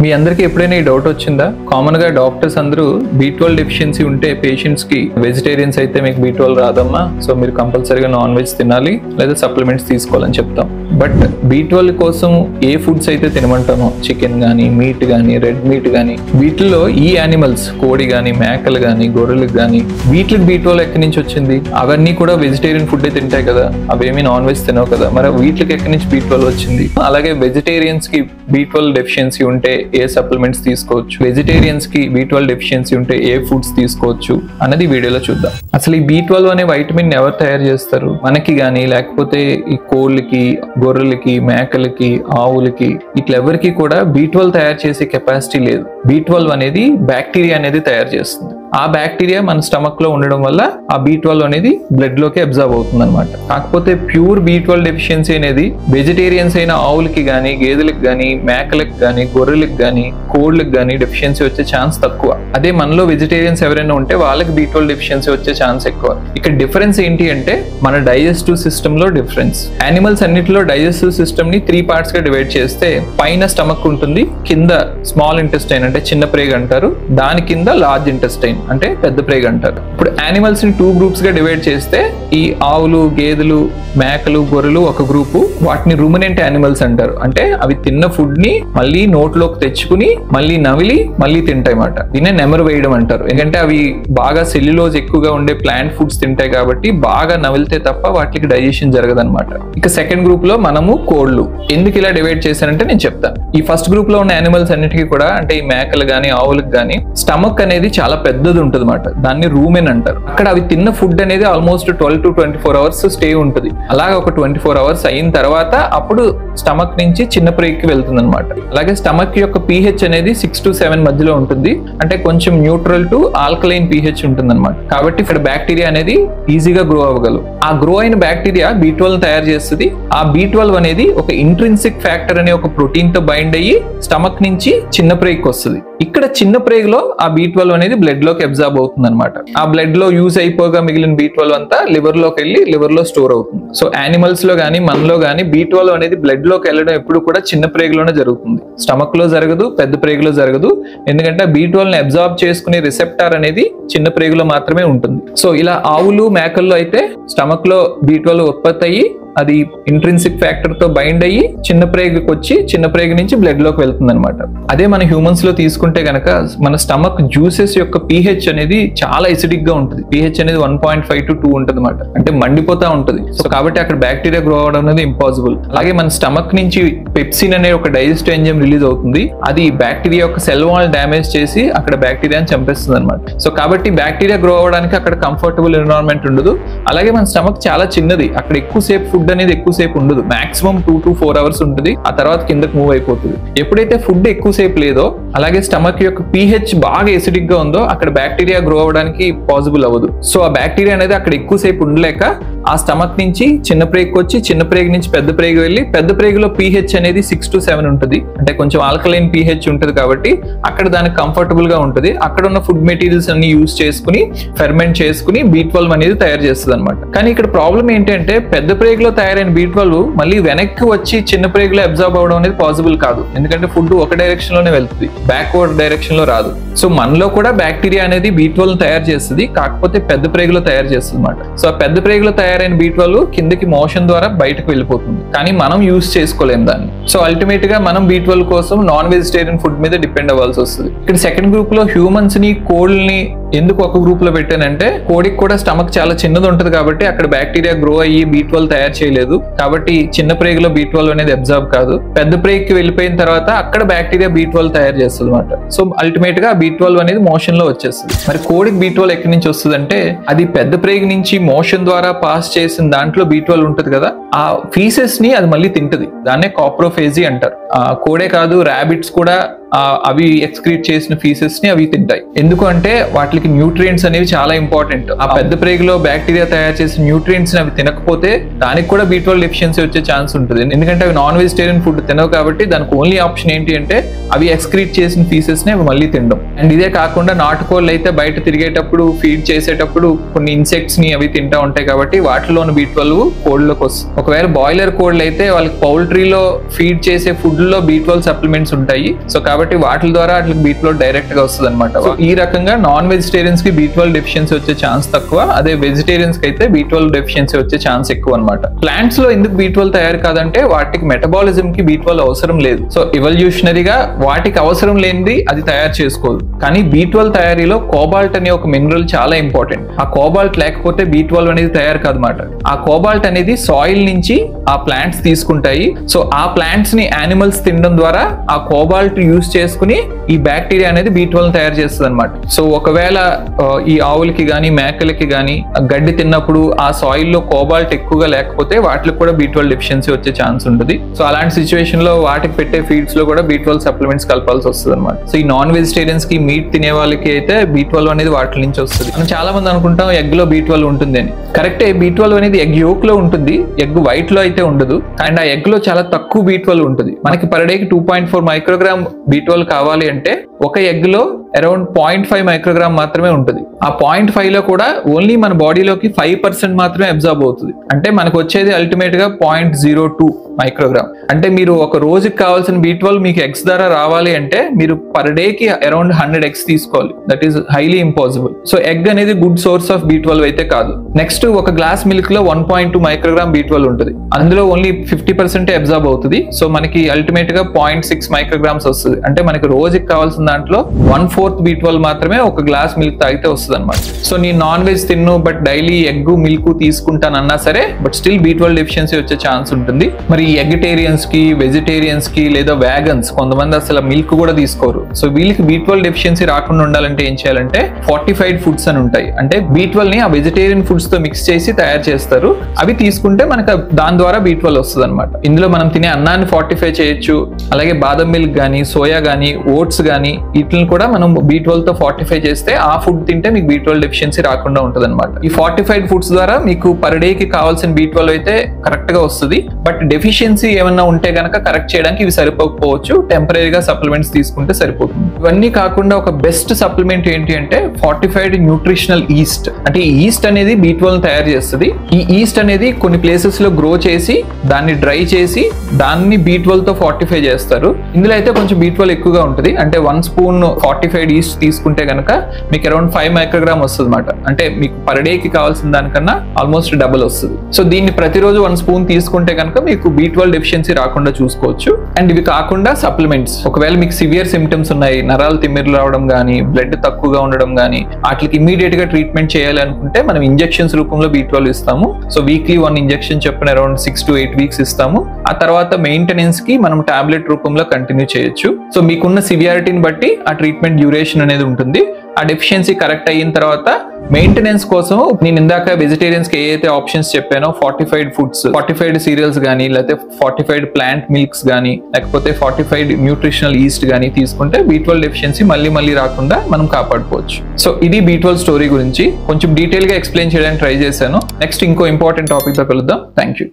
మీ అందరికీ ఎప్పుడైనా ఈ డౌట్ వచ్చిందా? కామన్ గా డాక్టర్స్ అందరూ B12 డెఫిషియన్సీ ఉంటే పేషెంట్స్ కి, వెజిటేరియన్స్ అయితే మీకు B12 రాదమ్మా, సో మీరు కంపల్సరీగా నాన్ వెజ్ తినాలి లేదా సప్లిమెంట్స్ తీసుకోవాలని చెప్తాం. బట్ B12 కోసం ఏ ఫుడ్స్ అయితే తినమంటామో, చికెన్ కానీ, మీట్ కానీ, రెడ్ మీట్ కానీ, వీటిల్లో ఈ యానిమల్స్, కోడి కానీ, మేకలు కానీ, గొర్రెలకు కానీ, వీటికి B12 ఎక్కడి నుంచి వచ్చింది? అవన్నీ కూడా వెజిటేరియన్ ఫుడ్ తింటాయి కదా, అవేమీ నాన్ వెజ్ తినవు కదా, మరి వీటికి ఎక్కడి నుంచి B12 వచ్చింది? అలాగే వెజిటేరియన్స్ కి B12 డెఫిషియన్సీ ఉంటే ఏ సప్లిమెంట్స్ తీసుకోవచ్చు, వెజిటేరియన్స్ కి B12 డెఫిషియన్సీ ఉంటే ఏ ఫుడ్స్ తీసుకోవచ్చు అన్నది వీడియోలో చూద్దాం. అసలు ఈ B12 అనే వైటమిన్ ఎవరు తయారు చేస్తారు? మనకి కానీ, లేకపోతే ఈ కోళ్ళకి, గొర్రెలకి, మేకలకి, ఆవులకి, ఇట్లా ఎవరికి కూడా B12 తయారు చేసే కెపాసిటీ లేదు. B12 అనేది బ్యాక్టీరియా అనేది తయారు చేస్తుంది. ఆ బ్యాక్టీరియా మన స్టమక్ లో ఉండడం వల్ల ఆ B12 అనేది బ్లడ్ లోకి అబ్జర్వ్ అవుతుంది అనమాట. కాకపోతే ప్యూర్ B12 డెఫిషియన్సీ అనేది వెజిటేరియన్స్ అయిన ఆవులకి కానీ, గేదెలకు కానీ, మేకలకు కానీ, గొర్రెలకు కానీ, కోళ్ళకి కానీ డెఫిషియన్సీ వచ్చే ఛాన్స్ తక్కువ. అదే మనలో వెజిటేరియన్స్ ఎవరైనా ఉంటే వాళ్ళకి B12 డెఫిషియన్సీ వచ్చే ఛాన్స్ ఎక్కువ. ఇక్కడ డిఫరెన్స్ ఏంటి అంటే మన డైజెస్టివ్ సిస్టమ్ లో డిఫరెన్స్. యానిమల్స్ అన్నిటిలో డైజెస్టివ్ సిస్టమ్ ని 3 పార్ట్స్ గా డివైడ్ చేస్తే పైన స్టమక్ ఉంటుంది, కింద స్మాల్ ఇంటెస్టైన్ అంటే చిన్న ప్రేగ్ అంటారు, దాని కింద లార్జ్ ఇంటెస్టైన్ అంటే పెద్ద ప్రేగ్ అంటారు. ఇప్పుడు యానిమల్స్ ని 2 గ్రూప్స్ గా డివైడ్ చేస్తే ఈ ఆవులు, గేదెలు, మేకలు, గొర్రెలు ఒక గ్రూపు, వాటిని రూమినెంట్ యానిమల్స్ అంటారు. అంటే అవి తిన్న ఫుడ్ ని మళ్ళీ నోట్లోకి తెచ్చుకుని మళ్ళీ నవిలి మళ్ళీ తింటాయి అన్నమాట. దీన్నే నెమరు వేయడం అంటారు. ఎందుకంటే అవి బాగా సెల్యులోజ్ ఎక్కువగా ఉండే ప్లాంట్ ఫుడ్స్ తింటాయి కాబట్టి బాగా నవిలితే తప్ప వాటికి డైజెషన్ జరగదన్నమాట. ఇక సెకండ్ గ్రూప్ లో మనము కోళ్ళు. ఎందుకు ఇలా డివైడ్ చేశానంటే నేను చెప్తాను. ఈ ఫస్ట్ గ్రూప్ లో ఉన్న యానిమల్స్ అన్నిటికీ కూడా, అంటే ఈ మేకలు గానీ, ఆవులకు గానీ స్టమక్ అనేది చాలా పెద్దది ఉంటుంది అన్నమాట. దాన్ని రూమెన్ అంటారు. అక్కడ అవి తిన్న ఫుడ్ అనేది ఆల్మోస్ట్ 12 to 24 అవర్స్ స్టే ఉంటుంది. అలాగే ఒక 24 అవర్స్ అయిన తర్వాత అప్పుడు స్టమక్ నుంచి చిన్న ప్రేగ్కి వెళ్తుంది అనమాట. అలాగే స్టమక్ యొక్క pH అనేది 6 to 7 మధ్యలో ఉంటుంది. అంటే కొంచెం న్యూట్రల్ టు ఆల్కలైన్ pH ఉంటుంది అనమాట. కాబట్టి ఇక్కడ బ్యాక్టీరియా అనేది ఈజీగా గ్రో అవ్వగలవు. ఆ గ్రో అయిన బ్యాక్టీరియా B12 తయారు చేస్తుంది. ఆ B12 అనేది ఒక ఇంట్రిన్సిక్ ఫ్యాక్టర్ అనే ఒక ప్రోటీన్ తో బైండ్ అయ్యి స్టమక్ నుంచి చిన్న ప్రేగ్కి వస్తుంది. ఇక్కడ చిన్న ప్రేగ్ లో ఆ B12 అనేది బ్లడ్ లోకి అబ్జార్బ్ అవుతుంది అనమాట. ఆ బ్లడ్ లో యూజ్ అయిపోగా మిగిలిన B12 అంతా లివర్ లోకి వెళ్ళి లివర్ లో స్టోర్ అవుతుంది. సో యానిమల్స్ లో గానీ, మనలో గానీ B12 అనేది బ్లడ్ లోకి వెళ్ళడం ఎప్పుడు కూడా చిన్న ప్రేగ్ లోనే జరుగుతుంది. స్టమక్ లో జరగదు, పెద్ద ప్రేగ్ లో జరగదు. ఎందుకంటే B12 ని అబ్జార్బ్ చేసుకునే రిసెప్టార్ అనేది చిన్న ప్రేగ్ లో మాత్రమే ఉంటుంది. సో ఇలా ఆవులు, మేకల్లో అయితే స్టమక్ లో B12 ఉత్పత్తి అయ్యి అది ఇంట్రిన్సిక్ ఫ్యాక్టర్ తో బైండ్ అయ్యి చిన్న ప్రేగ్కి వచ్చి చిన్న ప్రేగ్ నుంచి బ్లడ్ లోకి వెళ్తుంది అనమాట. అదే మన హ్యూమన్స్ లో తీసుకుంటే గనక మన స్టమక్ జ్యూసెస్ యొక్క pH అనేది చాలా ఎసిడిక్ గా ఉంటుంది. pH అనేది 1.5 to 2 ఉంటుంది అనమాట. అంటే మండిపోతా ఉంటుంది. సో కాబట్టి అక్కడ బ్యాక్టీరియా గ్రో అవడం అనేది ఇంపాసిబుల్. అలాగే మన స్టమక్ నుంచి పెప్సిన్ అనే ఒక డైజెస్టివ్ ఎంజైమ్ రిలీజ్ అవుతుంది. అది బ్యాక్టీరియా యొక్క సెల్ వాల్ డ్యామేజ్ చేసి అక్కడ బ్యాక్టీరియాని చంపేస్తుంది అనమాట. సో కాబట్టి బ్యాక్టీరియా గ్రో అవడానికి అక్కడ కంఫర్టబుల్ ఎన్విరాన్మెంట్ ఉండదు. అలాగే మన స్టమక్ చాలా చిన్నది, అక్కడ ఎక్కువసేపు ఫుడ్ అనేది ఎక్కువసేపు ఉండదు. మాక్సిమం 2 to 4 అవర్స్ ఉంటుంది. ఆ తర్వాత కిందకి మూవ్ అయిపోతుంది. ఎప్పుడైతే ఫుడ్ ఎక్కువసేపు లేదో, అలాగే స్టమక్ యొక్క pH బాగా ఎసిడిక్ గా ఉందో, అక్కడ బ్యాక్టీరియా గ్రో అవడానికి పాసిబుల్ అవ్వదు. సో ఆ బ్యాక్టీరియా అనేది అక్కడ ఎక్కువసేపు ఉండలేక ఆ స్టమక్ నుంచి చిన్న ప్రేగ్ వచ్చి చిన్న ప్రేగ్ నుంచి పెద్ద ప్రేగ్ వెళ్ళి పెద్ద ప్రేగ్ లో pH అనేది 6 to 7 ఉంటుంది. అంటే కొంచెం ఆల్కలైన్ pH ఉంటుంది కాబట్టి అక్కడ దానికి కంఫర్టబుల్ గా ఉంటుంది. అక్కడ ఉన్న ఫుడ్ మెటీరియల్స్ అన్ని యూజ్ చేసుకుని ఫెర్మెంట్ చేసుకుని B12 అనేది తయారు చేస్తుంది అనమాట. కానీ ఇక్కడ ప్రాబ్లం ఏంటంటే పెద్ద ప్రేగ్ లో తయారైన B12 మళ్ళీ వెనక్కి వచ్చి చిన్న ప్రేగ్ లో అబ్జార్బ్ అవడం అనేది పాసిబుల్ కాదు. ఎందుకంటే ఫుడ్ ఒక డైరెక్షన్ లోనే వెళ్తుంది, బ్యాక్వర్డ్ డైరెక్షన్ లో రాదు. సో మనలో కూడా బ్యాక్టీరియా అనేది B12 తయారు చేస్తుంది, కాకపోతే పెద్ద ప్రేగ్ లో తయారు చేస్తుంది అనమాట. సో ఆ పెద్ద ప్రేగ్ లో తయారైన B12 కిందకి మోషన్ ద్వారా బయటకు వెళ్ళిపోతుంది, కానీ మనం యూజ్ చేసుకోలేం దాన్ని. సో అల్టిమేట్ గా మనం B12 కోసం నాన్ వెజిటేరియన్ ఫుడ్ మీద డిపెండ్ అవ్వాల్సి వస్తుంది. ఇక్కడ సెకండ్ గ్రూప్ లో హ్యూమన్స్ ని, కోళ్ళని ఎందుకు ఒక గ్రూప్ లో పెట్టానంటే, కోడికి కూడా స్టమక్ చాలా చిన్నది ఉంటుంది కాబట్టి అక్కడ బ్యాక్టీరియా గ్రో అయ్యి B12 తయారు చేయలేదు. కాబట్టి చిన్న ప్రేగ్ లో B12 అనేది అబ్జర్వ్ కాదు. పెద్ద ప్రేగ్ కి వెళ్ళిపోయిన తర్వాత అక్కడ బ్యాక్టీరియా B12 తయారు చేస్తుంది అనమాట. సో అల్టిమేట్ గా B12 అనేది మోషన్ లో వచ్చేస్తుంది. మరి కోడికి B12 ఎక్కడి నుంచి వస్తుంది అంటే, అది పెద్ద ప్రేగ్ నుంచి మోషన్ ద్వారా పాస్ చేసిన దాంట్లో B12 ఉంటుంది కదా, ఆ ఫీసెస్ ని అది మళ్ళీ తింటది. దాన్నే కాప్రోఫేజీ అంటారు. కోడే కాదు, ర్యాబిట్స్ కూడా అవి ఎక్స్క్రీట్ చేసిన ఫీసెస్ ని అవి తింటాయి. ఎందుకు అంటే వాటికి న్యూట్రియంట్స్ అనేవి చాలా ఇంపార్టెంట్. ఆ పెద్ద ప్రేగ్ లో బ్యాక్టీరియా తయారు చేసిన న్యూట్రియంట్స్ ని అవి తినకపోతే దానికి కూడా B12 డెఫిషియన్సీ వచ్చే ఛాన్స్ ఉంటుంది. ఎందుకంటే అవి నాన్ వెజిటేరియన్ ఫుడ్ తినవు కాబట్టి దానికి ఓన్లీ ఆప్షన్ ఏంటి అంటే అవి ఎక్స్క్రీట్ చేసిన ఫీసెస్ ని అవి మళ్ళీ తినడం. అండ్ ఇదే కాకుండా నాటుకోళ్ళు అయితే బయట తిరిగేటప్పుడు ఫీడ్ చేసేటప్పుడు కొన్ని ఇన్సెక్ట్స్ ని అవి తింటా ఉంటాయి కాబట్టి వాటిలోని B12 కోళ్ళలోకి వస్తుంది. ఒకవేళ బాయిలర్ కోళ్ళు అయితే వాళ్ళకి పౌల్ట్రీలో ఫీడ్ చేసే ఫుడ్ ఫుడ్ లో B12 సప్లిమెంట్స్ ఉంటాయి. సో కాబట్టి వాటి ద్వారా అట్లా B12 డైరెక్ట్ గా వస్తుంది అనమాట. సో ఈ రకంగా నాన్ వెజిటేరియన్స్ కి B12 డెఫిషియన్సీ వచ్చే ఛాన్స్ తక్కువ, అదే వెజిటేరియన్స్ కి అయితే B12 డెఫిషియన్సీ వచ్చే ఛాన్స్ ఎక్కువ అనమాట. ప్లాంట్స్ లో ఎందుకు B12 తయారు కాదంటే వాటికి మెటబాలిజం కి B12 అవసరం లేదు. సో ఎవల్యూషనరీగా వాటికి అవసరం లేనిది అది తయారు చేసుకోదు. కానీ B12 తయారీలో కోబాల్ట్ అనే ఒక మినరల్ చాలా ఇంపార్టెంట్. ఆ కోబాల్ట్ లేకపోతే B12 అనేది తయారు కాదన్నమాట. ఆ కోబాల్ట్ అనేది సాయిల్ నుంచి ఆ ప్లాంట్స్ తీసుకుంటాయి. సో ఆ ప్లాంట్స్ ని యానిమల్స్ తినడం ద్వారా ఆ కోబాల్ట్ యూజ్ చేసుకుని ఈ బ్యాక్టీరియా అనేది B12 తయారు చేస్తుంది అనమాట. సో ఒకవేళ ఈ ఆవులకి గానీ మేకలకి గానీ గడ్డి తిన్నప్పుడు ఆ సాయిల్ లో కోబాల్ట్ ఎక్కువగా లేకపోతే వాటికి కూడా B12 డెఫిషియన్సీ వచ్చే ఛాన్స్ ఉంటుంది. సో అలాంటి సిచ్యువేషన్ లో వాటికి పెట్టే ఫీడ్స్ లో కూడా B12 సప్లిమెంట్స్ కలపాల్సి వస్తుంది అనమాట. సో ఈ నాన్ వెజిటేరియన్స్ కి మీట్ తినే వాళ్ళకి అయితే B12 అనేది వాటి నుంచి వస్తుంది. మనం చాలా మంది అనుకుంటాం ఎగ్ లో B12 ఉంటుంది అని. కరెక్టే, B12 అనేది ఎగ్ యోక్ లో ఉంటుంది, ఎగ్ వైట్ లో అయితే ఉండదు. అండ్ ఆ ఎగ్ లో చాలా తక్కువ B12 ఉంటుంది. మనకి పర్ డేకి 2.4 మైక్రోగ్రామ్ B12 కావాలి అంటే ఒక ఎగ్ లో అరౌండ్ 0.5 మైక్రోగ్రామ్ మాత్రమే ఉంటుంది. ఆ 0.5 లో కూడా ఓన్లీ మన బాడీలోకి 5% మాత్రమే అబ్జార్బ్ అవుతుంది. అంటే మనకు వచ్చేది అల్టిమేట్ గా 0.02 మైక్రోగ్రామ్. అంటే మీరు ఒక రోజుకి కావాల్సిన B12 మీకు ఎగ్స్ ద్వారా రావాలి అంటే మీరు పర్ డే కి అరౌండ్ 100 ఎగ్స్ తీసుకోవాలి. That is highly impossible. So egg అనేది గుడ్ సోర్స్ ఆఫ్ B12 అయితే కాదు. నెక్స్ట్ ఒక గ్లాస్ మిల్క్ లో 1.2 మైక్రోగ్రామ్ B12 ఉంటుంది. అందులో ఓన్లీ 50% అబ్జార్బ్ అవుతుంది. సో మనకి అల్టిమేట్ గా 0.6 మైక్రోగ్రామ్స్ వస్తుంది. అంటే మనకి రోజుకి కావాల్సిన దాంట్లో 1/4 B12 మాత్రమే ఒక గ్లాస్ మిల్క్ తాగితే వస్తుంది అనమాట. సో నేను నాన్ వెజ్ తిన్ను బట్ డైలీ ఎగ్ మిల్క్ తీసుకుంటానన్నా సరే బట్ స్టిల్ B12 డెఫిషియన్సీ వచ్చే ఛాన్స్ ఉంటుంది. మరి ఎగిటేరియన్స్ కి వెజిటేరియన్స్ కి లేదా వ్యాగన్స్ కొంతమంది అసలు మిల్క్ కూడా తీసుకోరు. సో వీళ్ళకి B12 డెఫిషియన్సీ రాకుండా ఉండాలంటే ఏం చేయాలంటే ఫార్టిఫైడ్ ఫుడ్స్ అని ఉంటాయి. అంటే B12 ని ఆ వెజిటేరియన్ ఫుడ్స్ తో మిక్స్ చేసి తయారు చేస్తారు. అవి తీసుకుంటే మనకు దాని ద్వారా B12 వస్తుంది అనమాట. ఇందులో మనం తినే అన్నాన్ని ఫార్టిఫై చేయొచ్చు. అలాగే బాదం మిల్క్ గానీ సోయా గానీ ఓట్స్ గానీ వీటిని కూడా మనం B12 తో ఫార్టిఫై చేస్తే ఆ ఫుడ్ తింటే మీకు B12 డెఫిషియన్సీ రాకుండా ఉంటుంది అనమాట. ఈ ఫార్టిఫైడ్ ఫుడ్స్ ద్వారా మీకు పర్ డే కి కావాల్సిన B12 అయితే కరెక్ట్ గా వస్తుంది. బట్ డెఫిషియన్సీ ఏమన్నా ఉంటే కనుక కరెక్ట్ చేయడానికి ఇవి సరిపోకపోవచ్చు. టెంపరీగా సప్లిమెంట్స్ తీసుకుంటే సరిపోతుంది. ఇవన్నీ కాకుండా ఒక బెస్ట్ సప్లిమెంట్ ఏంటి అంటే ఫార్టిఫైడ్ న్యూట్రిషనల్ ఈస్ట్. అంటే ఈ ఈస్ట్ అనేది B12 తయారు చేస్తుంది. ఈ ఈస్ట్ అనేది కొన్ని ప్లేసెస్ లో గ్రో చేసి దాన్ని డ్రై చేసి దాన్ని B12 తో ఫార్టిఫై చేస్తారు. ఇందులో అయితే కొంచెం B12 ఎక్కువగా ఉంటుంది. అంటే 1 స్పూన్ ఫార్టిఫైడ్ ఈస్ట్ తీసుకుంటే కనుక మీకు అరౌండ్ 5 మైక్రోగ్రామ్ వస్తుంది అనమాట. అంటే మీకు పర్ డే కి కావాల్సిన దానికన్నా ఆల్మోస్ట్ డబుల్ వస్తుంది. సో దీన్ని ప్రతిరోజు 1 స్పూన్ తీసుకుంటే కనుక మీకు B12 డెఫిషియన్సీ రాకుండా చూసుకోవచ్చు. అండ్ ఇవి కాకుండా సప్లిమెంట్స్ ఒకవేళ మీకు సివియర్ సిమ్టమ్స్ ఉన్నాయి, నరాలు తిమ్మిర్లు రావడం కానీ బ్లడ్ తక్కువగా ఉండడం కానీ వాటికి ఇమీడియట్ గా ట్రీట్మెంట్ చేయాలి అనుకుంటే మనం ఇంజెక్షన్స్ రూపంలో B12 ఇస్తాము. సో వీక్లీ 1 ఇంజెక్షన్ చెప్పిన అరౌండ్ 6 to 8 వీక్స్ ఇస్తాము. ఆ తర్వాత మెయింటెనెన్స్ కి మనం టాబ్లెట్ రూపంలో కంటిన్యూ చేయొచ్చు. సో మీకున్న సివియారిటీని బట్టి ఆ ట్రీట్మెంట్ డ్యూరేషన్ అనేది ఉంటుంది. ఆ డెఫిషియన్సీ కరెక్ట్ అయిన తర్వాత మెయింటెనెన్స్ కోసం నేను ఇందాక వెజిటేరియన్స్ కి ఏదైతే ఆప్షన్స్ చెప్పానో ఫార్టిఫైడ్ ఫుడ్స్, ఫార్టిఫైడ్ సీరియల్స్ గానీ లేకపోతే ఫార్టిఫైడ్ ప్లాంట్ మిల్క్స్ గానీ లేకపోతే ఫార్టిఫైడ్ న్యూట్రిషనల్ ఈస్ట్ గానీ తీసుకుంటే B12 డెఫిషియన్సీ మళ్ళీ రాకుండా మనం కాపాడుకోవచ్చు. సో ఇది B12 స్టోరీ గురించి కొంచెం డీటెయిల్ గా ఎక్స్ప్లెయిన్ చేయడానికి ట్రై చేశాను. నెక్స్ట్ ఇంకో ఇంపార్టెంట్ టాపిక్ తో కలుద్దాం. Thank you.